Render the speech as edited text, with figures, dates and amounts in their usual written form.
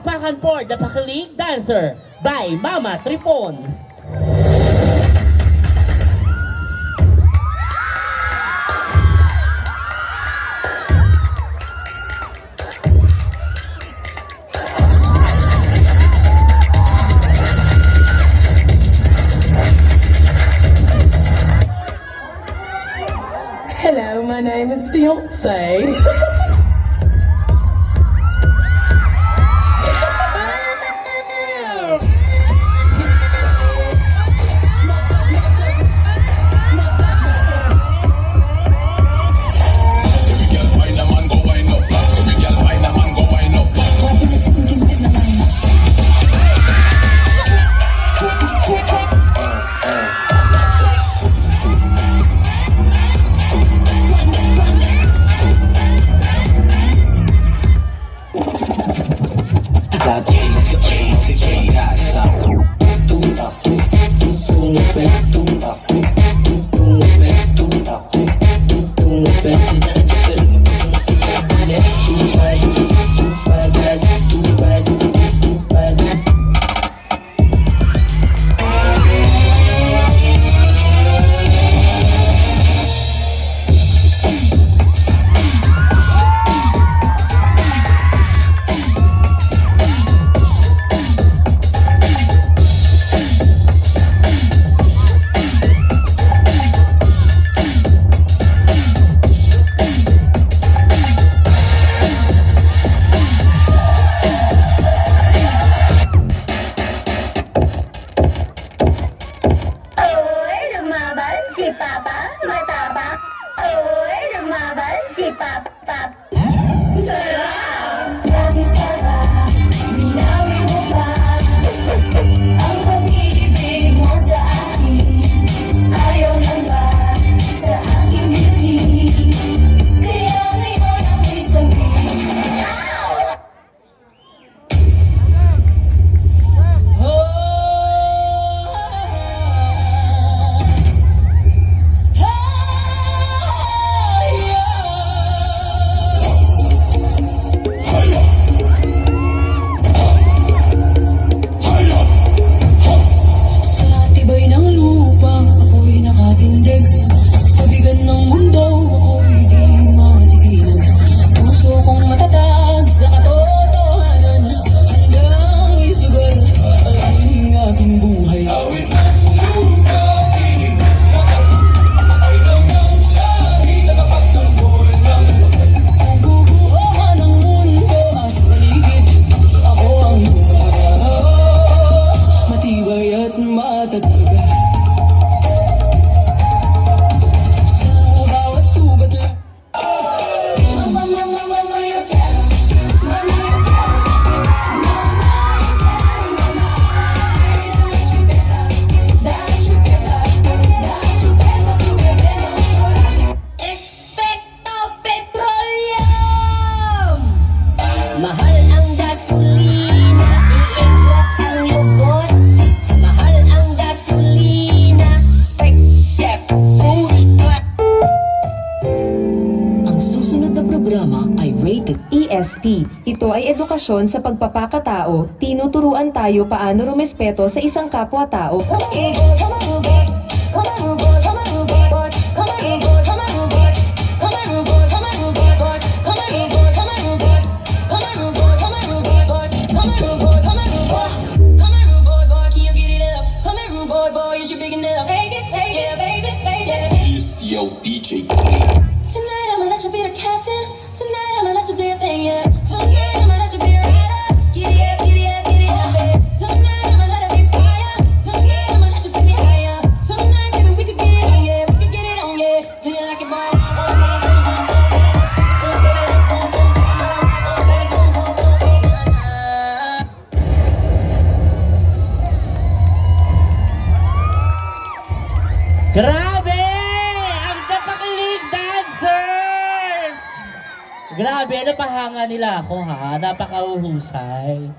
Palakpakan for the Pakilig Dancer by Mama Tripon. Hello, my name is Beyonce. Si Papa matapang, oy, lumaban si Papa. Sarap! Dati ka ba, binawi mo ba ang pag-ibig mo sa akin? Ayaw lang ba sa aking beauty? Kaya ngayon ako'y sabihin. Mahal ang gasolina, iikot ang lubot. Mahal ang gasolina, Ang susunod na programa ay rated ESP. Ito ay edukasyon sa pagpapakatao. Tinuturuan tayo paano rumespeto sa isang kapwa-tao. Yo, DJ. Tonight I'ma let you be the captain. Tonight I'ma let you do your thing, yeah. Tonight I'ma let you be a rider. Giddy up, giddy up, giddy up, babe. Tonight I'ma let it be fire. Tonight I'ma let you take me higher. Tonight, baby, we could get it on, yeah. We could get it on, yeah. Do you like it, boy? Grabe! Ang Pakilig Dancers! Grabe, napahanga nila ako ha. Napakauhusay.